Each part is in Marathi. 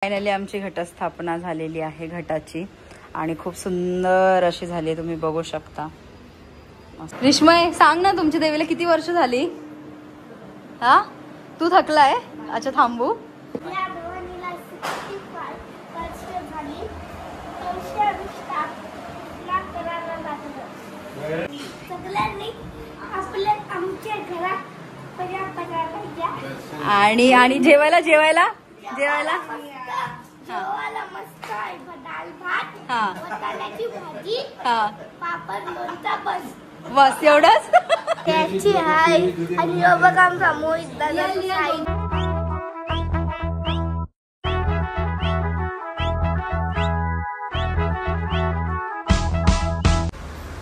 फायनली आमची घटस्थापना झालेली आहे घटाची आणि खूप सुंदर अशी झाली, तुम्ही बघू शकता। रिश्मय सांग ना, तुमच्या देवीला किती वर्ष झाली? हा तू थकलाय? अच्छा थांबू। आणि आणि जेवायला जेवायला जेवायला जेवायला मस्त आहे, दाल भात, हा वाटाण्याची भाजी, हा पापड, लोणचं, बस एवढंच। त्याची हाय आणि यो बघा आमचा मोहित दादा side.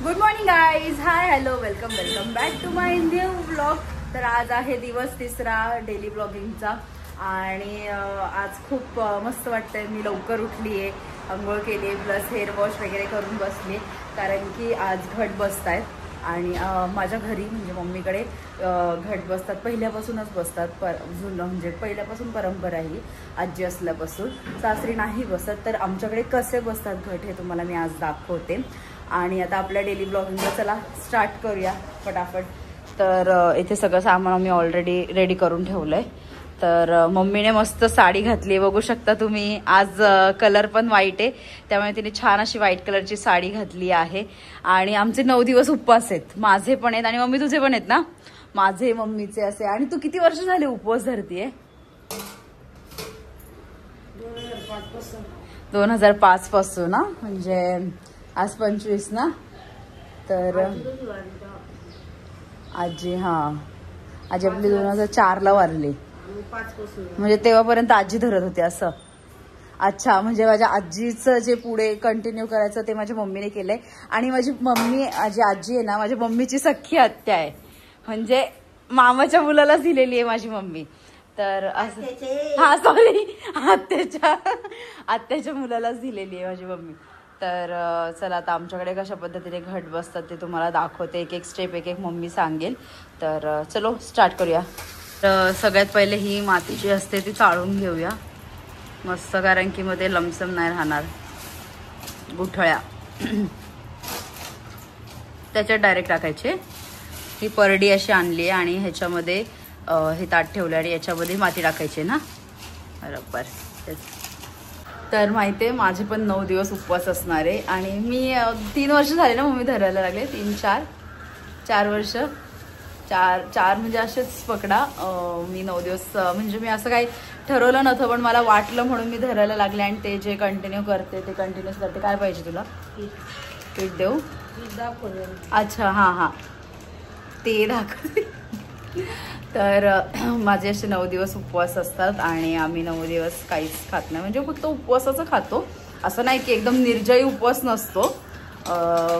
Good morning guys, hi hello welcome back to my new vlog. तर आज आहे दिवस तिसरा डेली ब्लॉगिंगचा आणि आज खूप मस्त वाटतंय। मी लवकर उठली आहे, अंघोळ केली, प्लस हेअर वॉश वगैरे करून बसली, कारण की आज घट बसत आहेत आणि माझ्या घरी म्हणजे मम्मीकडे घट बसतात, पहिल्यापासूनच बसतात, म्हणजे पहिल्यापासून परंपरा ही आजी असल्यापासून। सासरी नाही बसत, तर आमच्याकडे कसे बसतात घट हे तुम्हाला मी आज दाखवते। आणि आता आपल्या डेली ब्लॉगिंगला चला स्टार्ट करूया फटाफट। तर इथे सगळं सामान मी ऑलरेडी रेडी करून ठेवलंय। तर मम्मीने मस्त साडी घातली, बघू शकता तुम्ही। आज कलर पण व्हाईट आहे, त्यामुळे तिने छान अशी व्हाईट कलरची साडी घातली आहे। आणि आमचे 9 दिवस उपवास आहेत, माझे पण आहेत आणि मम्मी तुझे पण आहेत ना? माझे, मम्मीचे असे। आणि तू किती वर्ष झाले उपवास धरतीये? 2005 पासून ना, म्हणजे आज 25 ना। तर आजी, हा आजी आपली 2004 वारली, म्हणजे तेव्हापर्यंत आजी धरत होती असं। अच्छा, म्हणजे माझ्या आजीचं जे पुढे कंटिन्यू करायचं ते माझ्या मम्मीने केलंय। आणि माझी मम्मी, माझी आजी आहे ना, माझ्या मम्मीची सख्खी आत्या आहे, म्हणजे मामाच्या मुलालाच दिलेली आहे माझी मम्मी। तर असं, हा सॉरी, आत्याच्या मुलालाच दिलेली आहे माझी मम्मी। तर चला आता आमच्याकडे कशा पद्धतीने घट बसतात ते तुम्हाला दाखवते, एक एक स्टेप एक एक मम्मी सांगेल। तर चलो स्टार्ट करूया। तर सगळ्यात पहिले ही मातीची असते ती चाळून घेऊया मस्त, कारण की मध्ये लमसम नाही राहणार, गुठळ्या त्याच्यात डायरेक्ट टाकायचे। ही परडी अशी आणली आणि ह्याच्यामध्ये हे ताट ठेवलं आणि याच्यामध्ये माती टाकायची ना, बरोबर। तर माहितीये माझे पण 9 दिवस उपवास असणार आहे आणि मी 3 वर्ष झाले ना मम्मी धरायला लागले, 4 वर्ष, 4 म्हणजे असेच पकडा। मी 9 दिवस म्हणजे मी असं काही ठरवलं नव्हतं, पण मला वाटलं म्हणून मी धरायला लागले आणि ते जे कंटिन्यू करते ते कंटिन्यूस करते। काय पाहिजे तुला? पीठ देऊ? अच्छा, हां हां ते दाखवते। तर माझे असे 9 दिवस उपवास असतात आणि आम्ही 9 दिवस काहीच खात नाही, म्हणजे फक्त उपवासाचं खातो, असं नाही की एकदम निर्जयी उपवास नसतो।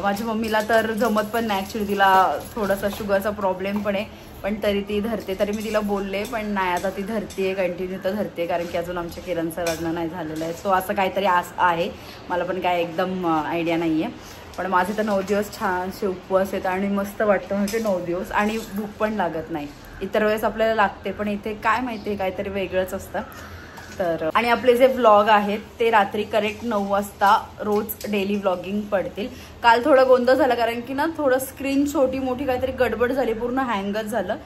माझ्या मम्मीला तर जमत पण नाही, ॲक्च्युली तिला थोडासा शुगरचा प्रॉब्लेम पण आहे, पण तरी ती धरते। तरी मी तिला बोलले, पण नाही, आता ती धरते, कंटिन्यू तर धरते, कारण की अजून आमच्या किरणचं लग्न नाही झालेलं आहे। सो असं काहीतरी आहे, मला पण काय एकदम आयडिया नाही आहे, पण माझे तर 9 दिवस छानसे उपवास आहेत आणि मस्त वाटतं, म्हणजे 9 दिवस आणि भूक पण लागत नाही। इतर वेळेस आपल्याला लागते, पण इथे काय माहिती काहीतरी वेगळंच असतं। तर आणि आपले जे व्लॉग आहेत ते रात्री करेक्ट 9 वाजता रोज डेली व्लॉगिंग पडतील। काल थोडं गोंधळ झाला, कारण की ना थोडं स्क्रीन छोटी मोठी काहीतरी गडबड झाली, पूर्ण हँगच झालं।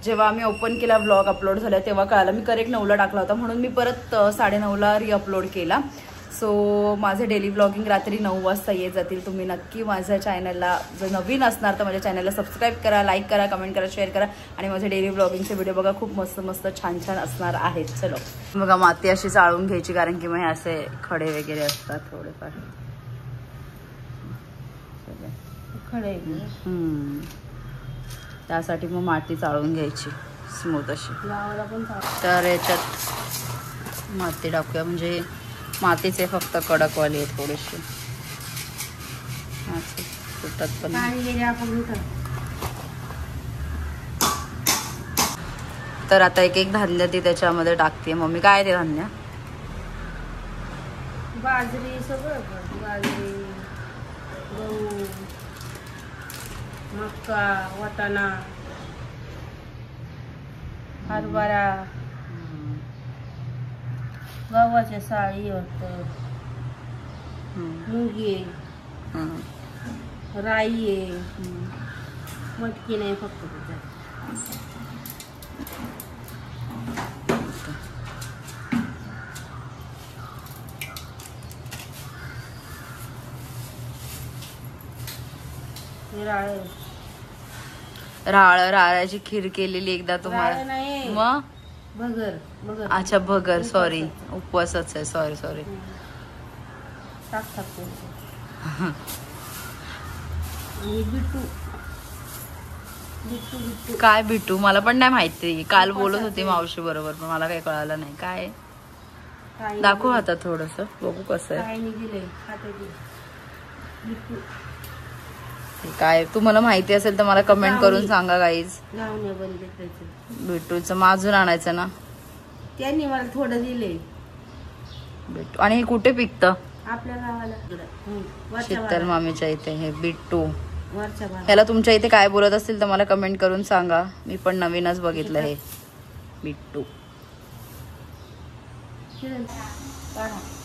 जेव्हा आम्ही ओपन केला व्लॉग अपलोड झाला तेव्हा कळालं, मी करेक्ट 9ला टाकला होता, म्हणून मी परत 9:30ला रिअपलोड केला। सो माझे डेली व्लॉगिंग रात्री 9 वाजता येत जातील। तुम्ही नक्की माझ्या चॅनलला जर नवीन असणार तर माझ्या चॅनलला सबस्क्राईब करा, लाईक करा, कमेंट करा, शेअर करा आणि माझे डेली व्लॉगिंगचे व्हिडिओ बघा, खूप मस्त मस्त छान छान असणार आहेत। चलो बघा, माती अशी चाळून घ्यायची, कारण की मग हे असे खडे वगैरे असतात थोडेफार खडे, त्यासाठी मग माती चाळून घ्यायची स्मूथ अशी। तर याच्यात माती टाकूया, म्हणजे मातीचे फक्त कडकवाली आहे थोडीशी, सुटत पण। तर आता एक एक धान्य ती त्याच्यामध्ये टाकते मम्मी। काय ते धान्य? बाजरी, सगळं बाजरी, गहू, मक्का, वाटाणा, हरभरा, गव्हाच्या साळी होतं, मुंगी आहे, राई आहे, मटकी नाही फक्त त्याच्यात. राळ्याची खीर केलेली एकदा तुम्हाला. मग भगर भगर. अच्छा भगर, सॉरी उपवासच आहे, सॉरी सॉरी. काय बिट्टू मला पण नाही माहिती. काल बोलत होती मावशी बरोबर पण मला काही कळालं नाही काय. दाखव आता थोडस बघू कसं आहे काय. तुम्हाला माहिती असेल तर मला कमेंट करून सांगा गाईज. बिट्टूचं माजून आणायचं ना. त्यांनी मला थोडं दिले बिट्टू. आणि हे कुठे पिकतं? आपल्या गावाला शीतल मामीच्या इथे हे बिट्टू. वरच्या ह्याला तुमच्या इथे काय बोलत असतील तर मला कमेंट करून सांगा. मी पण नवीनच बघितलं हे बिट्टू.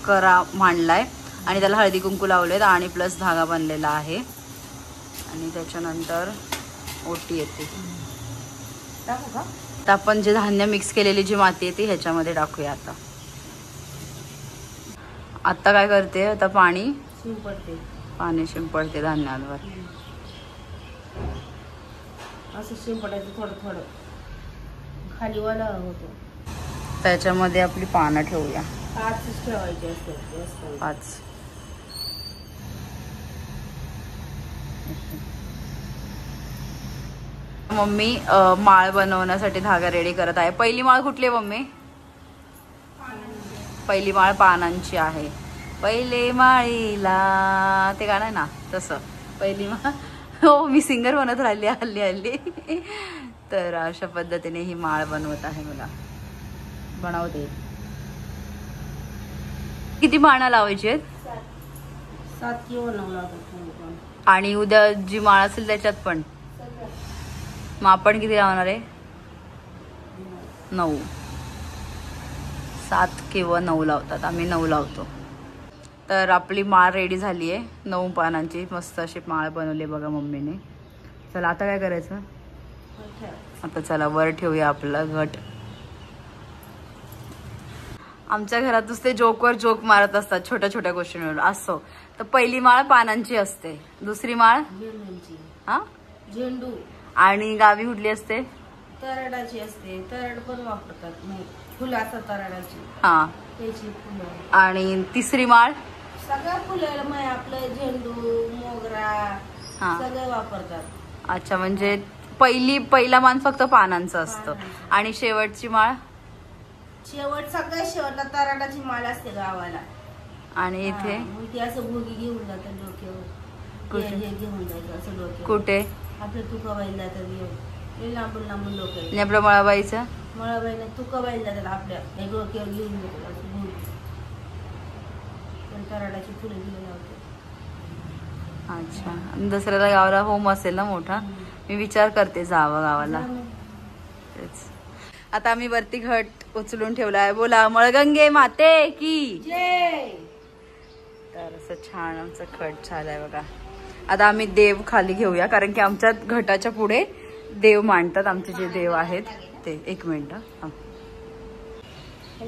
करा मांडलाय आणि त्याला हळदी कुंकू लावलेत आणि प्लस धागा बांधलेला आहे आणि त्याच्यानंतर ओटी येते. आता आपण जे धान्य मिक्स केलेली जी माती आहे ती ह्याच्यामध्ये टाकूया. आता काय करते, आता पाणी शिंपडते धान्यांवर. असं शिंपडायचं थोडं थोडं खाली वाला होतो. त्याच्यामध्ये आपली पानं ठेवूया. 5 ठेवायची असते. 5. मम्मी माळ बनवण्यासाठी धागा रेडी करत आहे. पहिली माळ कुठली आहे मम्मी? पहिली माळ पानांची आहे. पहिले माळीला ते गाणं आहे ना तसं. पहिली माळ. हो मी सिंगर बनत राहिली हल्ली. तर अशा पद्धतीने ही माळ बनवत आहे. मला बनवते. किती पानं लावायची आहेत? 7 किंवा 9. आणि उद्या जी माळ असेल त्याच्यात पण. मग आपण किती लावणार आहे? 9. 7 किंवा 9 लावतात. आम्ही 9 लावतो. तर आपली माळ रेडी झाली आहे. 9 पानांची मस्त अशी माळ बनवली बघा मम्मीने. चला आता काय करायचं? आता चला वर ठेवूया आपलं घट. आमच्या घरात नुसते जोकवर जोक मारत असतात छोट्या छोट्या गोष्टींवर. असो तर पहिली माळ पानांची असते. दुसरी माळ हा झेंडू. आणि गावी कुठली असते? तरडाची असते. तरड पण वापरतात. फुलाचा तरडाची. हा त्याची फुलं. आणि तिसरी माळ सगळं फुलं आपलं झेंडू मोगरा सगळं वापरतात. अच्छा म्हणजे पहिला मान फक्त पानांचं असतं. आणि शेवटची माळ सगळ्यात शेवटला तरडाची माळ असते गावाला. आणि इथे ती असं भोगी घेऊन जातात डोक्यावर. घेऊन जायचं असं डोक्यावर. कुठे? आपल्या तुकाबाई जातात घेऊन. लांबून लांबून लोक. आपल्या मळाबाईचं मळाबाईला तुकाबाई जातात आपल्या डोक्यावर घेऊन जातात असं भोगी. तरडाची फुलं घेऊन लावते. अच्छा. दसऱ्याला गावाला होम असेल ना मोठा. मी विचार करते जावं गावाला. तेच. आता आम्ही वरती घट उचलून ठेवलाय. बोला मळगंगे माते की जय. तर असं छान आमचं घट झालंय बघा. आता आम्ही देव खाली घेऊया कारण की आमच्यात घटाच्या पुढे देव मांडतात. आमचे जे देव आहेत ते. 1 मिनिट.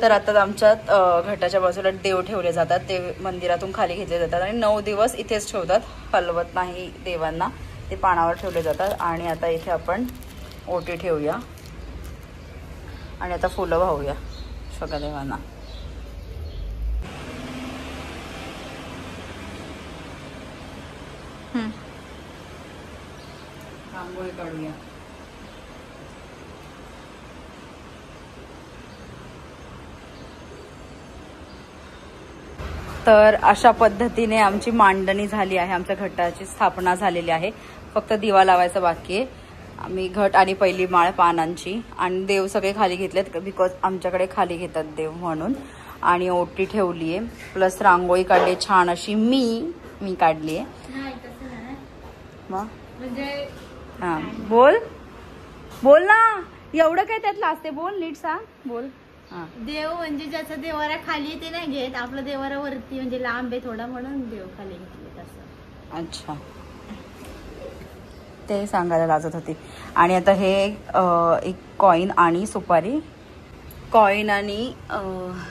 तर आता आमच्यात घटाच्या बाजूला देव ठेवले जातात. ते मंदिरातून खाली घेतले जातात आणि 9 दिवस इथेच ठेवतात. हलवत नाही देवांना. ते पानावर ठेवले जातात. आणि आता इथे आपण ओटी ठेवूया आणि आता फुलं वाहूया सगळ्या देवांना. रांगोळी काढूया. तर अशा पद्धतीने आमची मांडणी झाली आहे. आमच्या घटाची स्थापना झालेली आहे. फक्त दिवा लावायचा बाकी आहे. आम्ही घट आणि पहिली माळ पानांची आणि देव सगळे खाली घेतलेत बिकॉज आमच्याकडे खाली घेतात देव म्हणून. आणि ओटी ठेवली आहे प्लस रांगोळी काढली छान अशी. मी काढली आहे. मग हा बोल ना. एवढं काय त्यातलं असते? बोल नीट सांग. बोल. हा. देव म्हणजे ज्याचा देवारा खाली ते नाही घेत, आपलं देवारा वरती म्हणजे लांब आहे थोडा म्हणून देव खाली घेतले तसं. अच्छा, ते सांगायला लाजत होती. आणि आता हे एक कॉईन आणि सुपारी, कॉईन आणि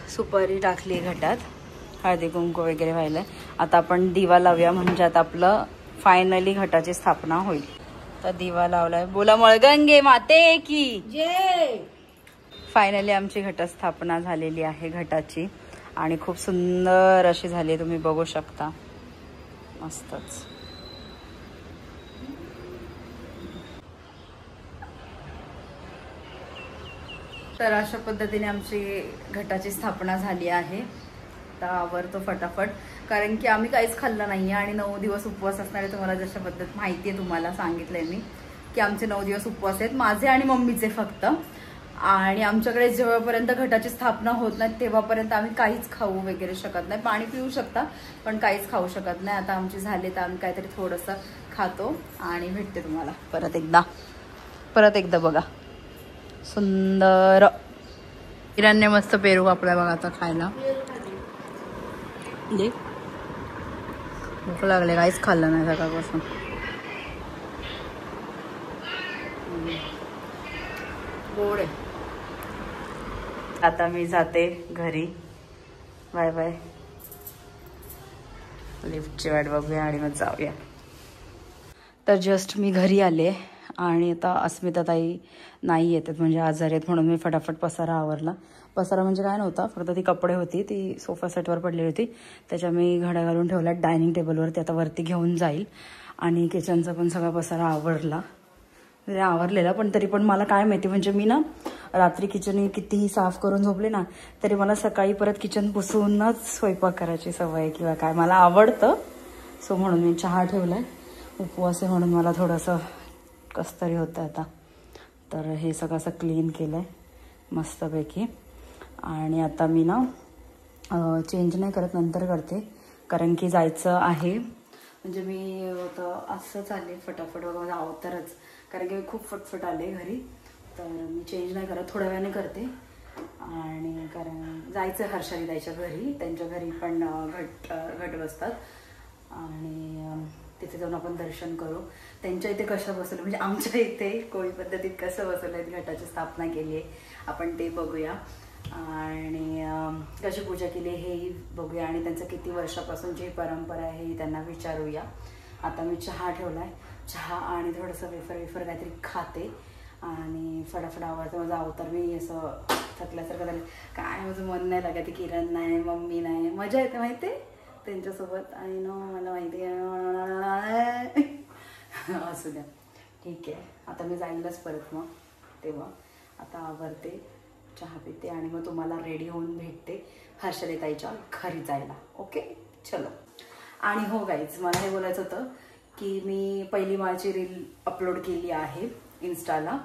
सुपारी टाकली घटात, हळदी कुंकू वगैरे व्हायला. आता आपण दिवा लावूया, म्हणजे आता आपलं फायनली घटाची स्थापना होईल. तर दिवा लावलाय. बोला मळगंगे माते की जय. फायनली आमची घटस्थापना झालेली आहे घटाची आणि खूप सुंदर अशी झाली, तुम्ही बघू शकता. मस्तच. तर अशा पद्धतीने आमची घटाची स्थापना झाली आहे. आता आवरतो फटाफट, कारण की आम्ही काहीच खाल्लं नाही आहे आणि 9 दिवस उपवास असणार आहे. तुम्हाला जशा पद्धत माहिती आहे, तुम्हाला सांगितलंय मी की आमचे 9 दिवस उपवास आहेत, माझे आणि मम्मीचे फक्त. आणि आमच्याकडे जेव्हापर्यंत घटाची स्थापना होत नाही तेव्हापर्यंत आम्ही काहीच खाऊ वगैरे शकत नाही. पाणी पिऊ शकता पण काहीच खाऊ शकत नाही. आता आमची झाली तर आम्ही काहीतरी थोडंसं खातो आणि भेटते तुम्हाला परत एकदा बघा. सुंदर किराणने मस्त पेरू आपल्या बघा आता खायला. भूक लागले, काहीच खाल्लं नाही सकाळपासून. गोड आहे. आता मी जाते घरी. Bye bye. लिफ्टची वाट बघूया आणि मग जाऊया. तर जस्ट मी घरी आले आणि आता अस्मिता ताई नाही येतात, म्हणजे आजारी आहेत, म्हणून मी फटाफट पसारा आवरला. पसारा म्हणजे काय नव्हता, फक्त ती कपडे होती, ती सोफा सेटवर पडलेली होती, त्याच्या मी घड्या घालून ठेवल्या डायनिंग टेबलवर. ते आता वरती घेऊन जाईल. आणि किचनचा पण सगळा पसारा आवरलेला, पण तरी पण मला काय माहिती, म्हणजे मी ना रात्री किचन कितीही साफ करून झोपले ना तरी मला सकाळी परत किचन पुसूनच स्वयंपाक करायची सवय किंवा काय, मला आवडतं. सो म्हणून मी चहा ठेवलाय. उपवास आहे म्हणून मला थोडंसं कसतरी होतं आता. तर हे सगळं असं क्लीन केलं आहे मस्तपैकी. आणि आता मी ना चेंज नाही करत, नंतर करते, कारण की जायचं आहे. म्हणजे मी आता असंच आले फटाफट बघा, माझा अवतारच, कारण की मी खूप फटफट आले घरी. तर मी चेंज नाही करत, थोड्या वेळाने करते. आणि कारण जायचं हर्षाली ताईच्या घरी, त्यांच्या घरी पण घट बसतात आणि तिथे जाऊन आपण दर्शन करू. त्यांच्या इथे कसं बसवलं, म्हणजे आमच्या इथे कोळी पद्धतीत कसं बसवलं, घटाची स्थापना केली आहे, आपण ते बघूया. आणि कशी पूजा केली हेही बघूया. आणि त्यांचं किती वर्षापासून जी परंपरा आहे ही त्यांना विचारूया. आता मी चहा ठेवलाय, चहा आणि थोडंसं वेफर काहीतरी खाते आणि फटाफट आवडतं. माझा अवतार मी असं थकल्यासारखं झालं, काय माझं मन नाही लागत, किरण नाही, मम्मी नाही, मजा येते माहिती आहे त्यांच्यासोबत. आणि मला माहिती आहे असू द्या, ठीक आहे. आता मी जाईलच परत मग, तेव्हा आता आवरते, चहा पिते आणि मग तुम्हाला रेडी होऊन भेटते हर्षली ताईच्या घरी जायला. ओके चलो. आणि हो गाईज, मला हे बोलायचं होतं की मी पहिली माळची रील अपलोड केली आहे इन्स्टाला.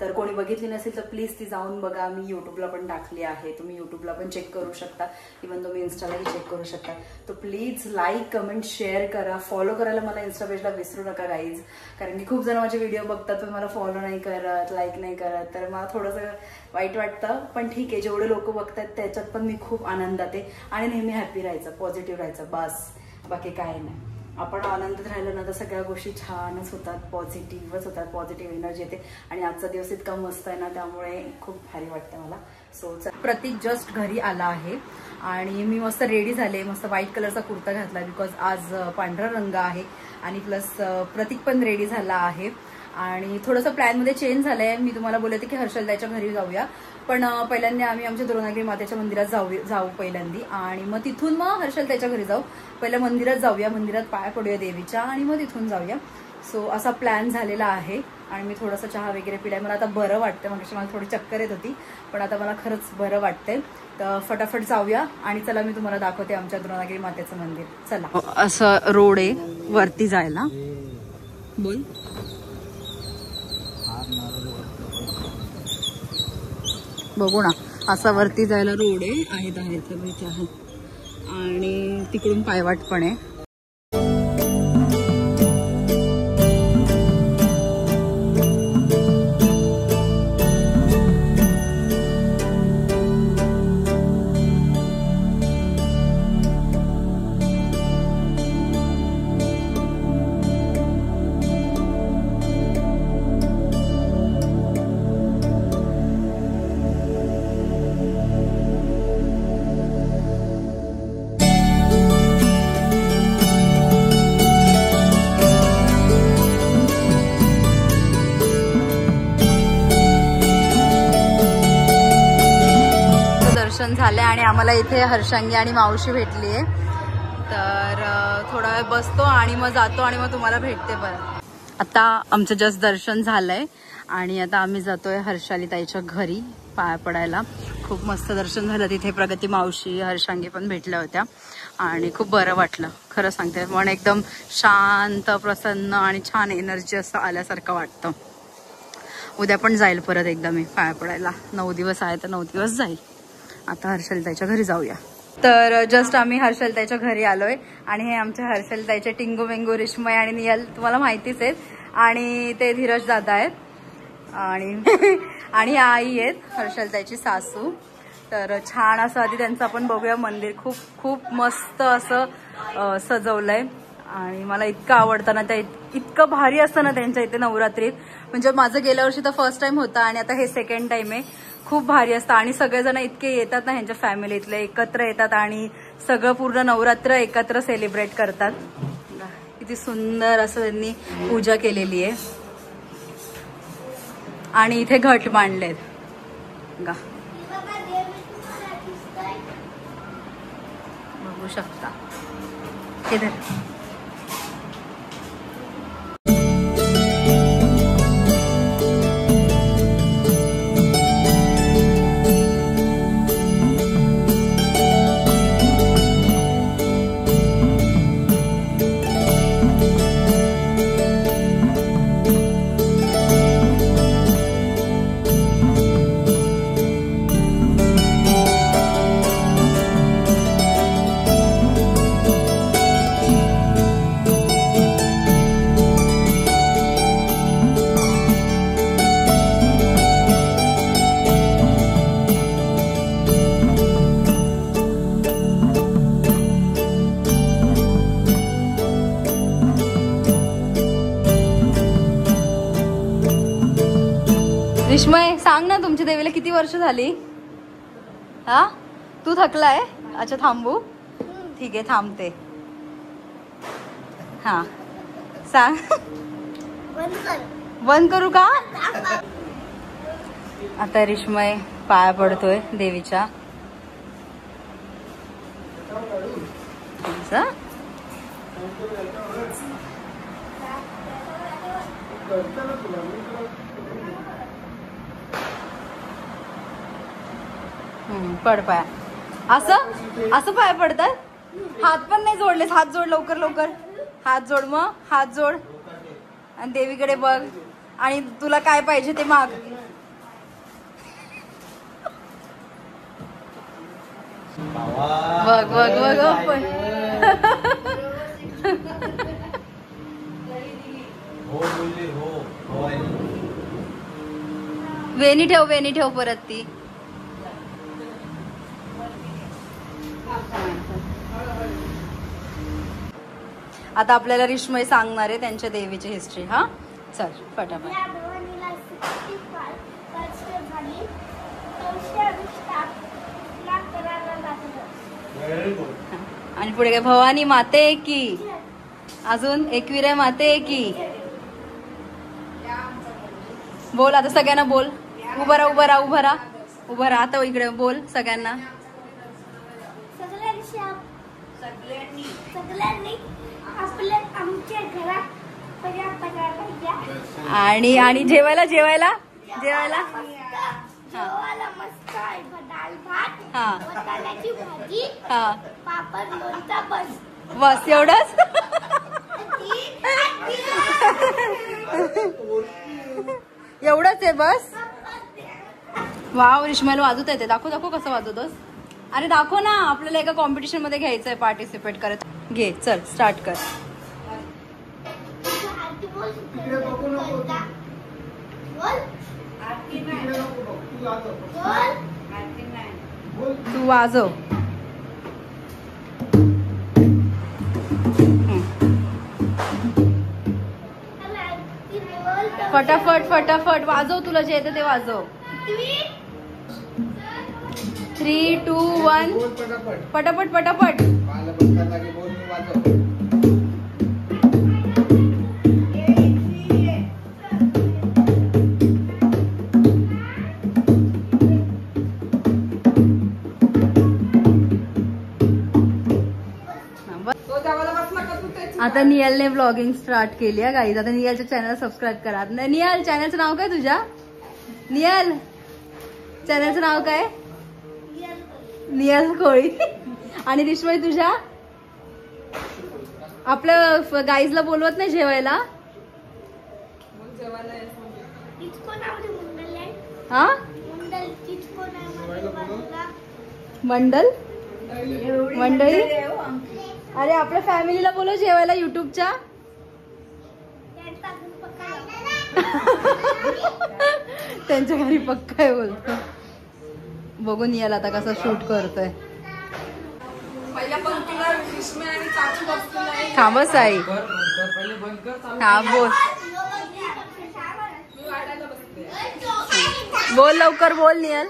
तर कोणी बघितली नसेल तर प्लीज ती जाऊन बघा. मी यूट्यूबला पण टाकली आहे, तुम्ही यूट्यूबला पण चेक करू शकता, इवन तुम्ही इन्स्टालाही चेक करू शकता. तर प्लीज लाईक, कमेंट, शेअर करा, फॉलो करायला मला इन्स्टा पेजला विसरू नका गाईज, कारण की खूप जण माझे व्हिडिओ बघतात पण मला फॉलो नाही करत, लाईक नाही करत. तर मला थोडंसं वाईट वाटतं, पण ठीक आहे, जेवढे लोक बघतात त्याच्यात पण मी खूप आनंदात आहे. आणि नेहमी हॅपी राहायचं, पॉझिटिव्ह राहायचं, बस बाकी काय नाही. आपण आनंदात राहिलं ना तर सगळ्या गोष्टी छानच होतात, पॉझिटिव्हच होतात, पॉझिटिव्ह एनर्जी येते. आणि आजचा दिवस इतका मस्त आहे ना, त्यामुळे खूप भारी वाटतं मला. सो प्रतीक जस्ट घरी आला आहे आणि मी मस्त रेडी झाले, मस्त व्हाईट कलरचा कुर्ता घातला, बिकॉज आज पांढरा रंग आहे. आणि प्लस प्रतीक पण रेडी झाला आहे. आणि थोडंसं प्लॅनमध्ये चेंज झालंय. मी तुम्हाला बोलले होते की हर्षल ताईच्या घरी जाऊया, पण पहिल्यांदा आम्ही आमच्या द्रोणागिरी मातेच्या मंदिरात जाऊ पहिल्यांदा, आणि मग तिथून मग हर्षल ताईच्या घरी जाऊ. पहिल्या मंदिरात जाऊया, मंदिरात पाया पडूया देवीच्या आणि मग तिथून जाऊया. सो असा प्लॅन झालेला आहे. आणि मी थोडासा चहा वगैरे पिलाय, मला आता बरं वाटतं. मग मला थोडी चक्कर येत होती, पण आता मला खरंच बरं वाटतंय. तर फटाफट जाऊया आणि चला मी तुम्हाला दाखवते आमच्या द्रोणागिरी मातेचं मंदिर. चला. असं रोड आहे वरती जायला. बोल. बघू ना, असा वरती जायला रोड आहे आणि तिकडून पायवाट पण आहे. झालं आणि आम्हाला इथे हर्षांगी आणि मावशी भेटली आहे. तर थोडा वेळ बसतो आणि मग जातो आणि मग तुम्हाला भेटते परत. आता आमचं जस्ट दर्शन झालंय आणि आता आम्ही जातोय हर्षाली ताईच्या घरी पाया पडायला. खूप मस्त दर्शन झालं तिथे. प्रगती मावशी, हर्षांगी पण भेटल्या होत्या आणि खूप बरं वाटलं. खरं सांगते, मन एकदम शांत, प्रसन्न आणि छान एनर्जी असं आल्यासारखं वाटतं. उद्या पण जाईल परत एकदा मी पाया पडायला. 9 दिवस आहे तर 9 दिवस जाईल. आता हर्षलताईच्या घरी जाऊया. तर जस्ट आम्ही हर्षलताईच्या घरी आलोय आणि हे आमच्या हर्षलताईचे टिंगू मेंगू, रिश्मय आणि नियल तुम्हाला माहितीच आहेत. आणि ते धीरज दादा आहेत आणि आई आहेत हर्षलताईची सासू. तर छान असं आधी त्यांचं आपण बघूया. मंदिर खूप खूप मस्त असं सजवलंय आणि मला इतकं आवडतं ना. त्या इतकं भारी असतं ना त्यांच्या इथे नवरात्रीत. म्हणजे माझं गेल्या वर्षी तर फर्स्ट टाइम होता आणि आता हे सेकंड टाइम आहे. खूप भारी असतं आणि सगळेजण इतके येतात ना ह्यांच्या फॅमिलीतले, एकत्र येतात आणि सगळं पूर्ण नवरात्र एकत्र सेलिब्रेट करतात. किती सुंदर असं त्यांनी पूजा केलेली आहे आणि इथे घट मांडलेत गा, बघू शकता. इधर रिश्मय, सांग ना तुमच्या देवीला किती वर्ष झाली? हा, तू थकलाय? अच्छा थांबू. ठीक आहे, थांबते. हा सांग. बंद करू का? आता रिश्मय पाया पडतोय देवीच्या. पड पाया. असं असं पाया पडतात. हात पण नाही जोडलेस. हात जोड लवकर लवकर. हात जोड. मग हात जोड आणि देवीकडे बघ आणि तुला काय पाहिजे ते माग. बघ बघ बघ. वेणी ठेव, वेणी ठेव परत ती. आता आपल्याला रिश्मय सांगणार आहे त्यांच्या देवीची हिस्ट्री. हा चल फटाफट. आणि पुढे काय? भवानी माते की, अजून एकविरा माते की. बोल आता सगळ्यांना बोल. उभं राहा, उभं राहा, उभं राहा, उभं राहा. आता इकडे बोल सगळ्यांना. आणि आणि जेवायला जेवायला जेवायला हा हा बस एवढंच. एवढंच आहे बस. वाव, रिश्माला वाजवता येते. दाखव दाखव कसं वाजवतोस. अरे दाखव ना, आपल्याला एका कॉम्पिटिशन मध्ये घ्यायचंय पार्टिसिपेट करत. घे चल स्टार्ट कर. तू वाजव. फटाफट फटाफट वाजव. तुला जे येतं ते वाजव. 3, 2, 1 पटापट पटापट. आता नियलने ब्लॉगिंग स्टार्ट केली आहे गाईज. आता नियलच्या चॅनल सबस्क्राईब करा. नियल चॅनलचं नाव काय तुझ्या? नियल चॅनलचं नाव काय? नियल कोळी. आणि रिश्मय तुझ्या? आपल्या गाईजला बोलवत नाही जेवायला? हा मंडल मंडळी. अरे आपल्या फॅमिलीला बोलव जेवायला युट्यूबच्या. त्यांच्या घरी पक्का आहे बोलतो. बघून याल आता कसा शूट करतोय. थांबच आई. हा बोल बोल लवकर बोल नियल.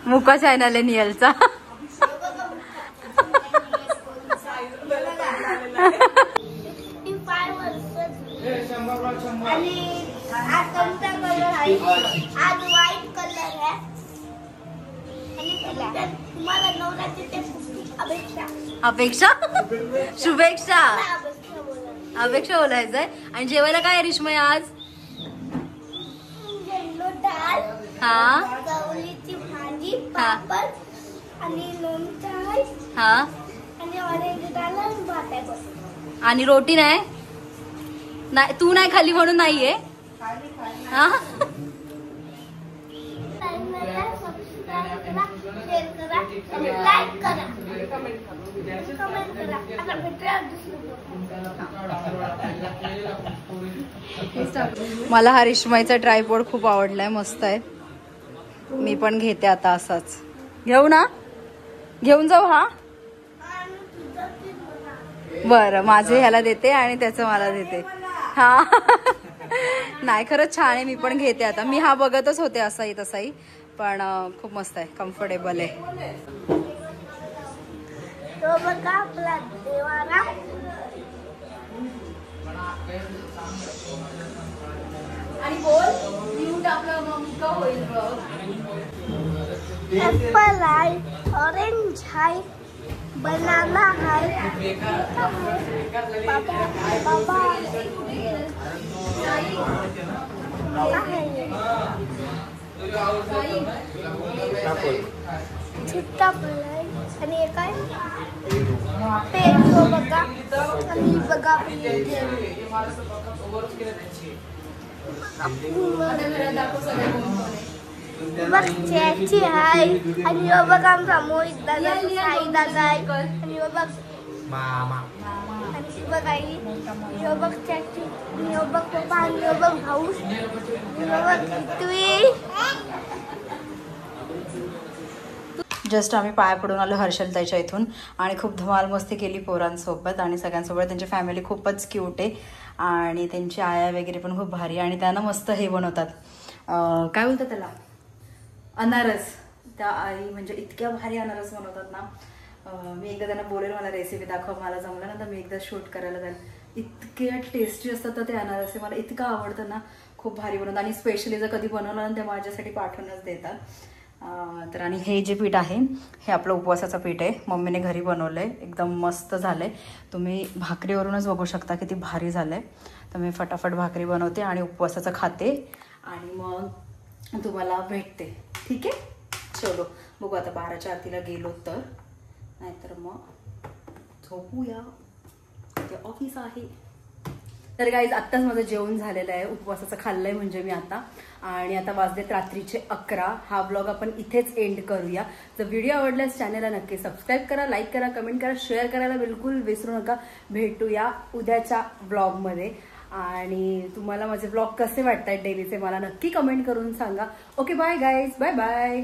मुका चॅनल आहे नियलचा. आज व्हाईट कलर आहे आणि तुम्हाला नवरात्री अपेक्षा शुभेच्छा अपेक्षा बोलायचंय. आणि जेवायला काय रिश्मय आज? डाळ, हा चवळीची भाजी, पापड आणि लोणचं. हा आणि ऑरेंज डाळ आणि भात आहे. आणि रोटी नाही? तू नाही खाली म्हणून नाहीये. हा मला हा रिश्माईचा ट्रायपॉड खूप आवडलाय. मस्त आहे. मी पण घेते आता असाच. घेऊ ना? घेऊन जाऊ. हा बरं माझे ह्याला देते आणि त्याचं मला देते. हा नाही खरंच छान आहे. मी पण घेते आता. मी हा बघतच होते असाही तसाही पण खूप मस्त आहे. कम्फर्टेबल आहे. तो बघा आपला देवारा. आणि बोल म्यूट आपलं मुका होईल. ऍपल आहे, ऑरेंज आहे, बनाना आहे, बाबा सीताफळ आहे आणि एक आहे पेरू बघा. आणि बघा चॅची आहे. आणि बघा आमचा मोहित दादा, साई दादा आहे. आणि बघ आणि बघा ही बघ चॅची. आणि बघ पप्पा. आणि बघ भाऊ. आणि बघ तुम्ही. जस्ट आम्ही पाया पडून आलो हर्षलताईच्या इथून आणि खूप धमाल मस्ती केली पोरांसोबत आणि सगळ्यांसोबत. त्यांची फॅमिली खूपच क्यूट आहे आणि त्यांची आया वगैरे पण खूप भारी. आणि त्यांना मस्त हे बनवतात काय बोलतात त्याला अनारस. त्या आई म्हणजे इतक्या भारी अनारस बनवतात ना. मी एकदा त्यांना बोलेल मला रेसिपी दाखव. मला जमलं ना तर मी एकदा शूट करायला जाईल. इतके टेस्टी असतात तर ते अनारसे. मला इतकं आवडतं ना. खूप भारी बनवतात. आणि स्पेशली जर कधी बनवलं ना ते माझ्यासाठी पाठवूनच देतात. तर आणि हे जे पीठ आहे हे आपलं उपवासाचं पीठ आहे. मम्मीने घरी बनवलं आहे. एकदम मस्त झालं आहे. तुम्ही भाकरीवरूनच बघू शकता किती भारी झालं आहे. तर मी फटाफट भाकरी बनवते आणि उपवासाचं खाते आणि मग तुम्हाला भेटते. ठीक आहे चलो बघू. आता 12च्या आरतीला गेलो तर नाहीतर मग झोपूया. ते ऑफिस आहे. तर गाईज आत्ताच माझं जेवण झालेलं आहे. उपवासाचं खाल्लंय म्हणजे मी आता. आणि आता वाजलेत रात्रीचे 11. हा ब्लॉग आपण इथेच एंड करूया. जर व्हिडिओ आवडल्यास चॅनलला नक्की सबस्क्राईब करा, लाईक करा, कमेंट करा, शेअर करायला बिलकुल विसरू नका. भेटूया उद्याच्या ब्लॉगमध्ये. आणि तुम्हाला माझे ब्लॉग कसे वाटतात डेलीचे मला नक्की कमेंट करून सांगा. Okay bye guys. Bye bye.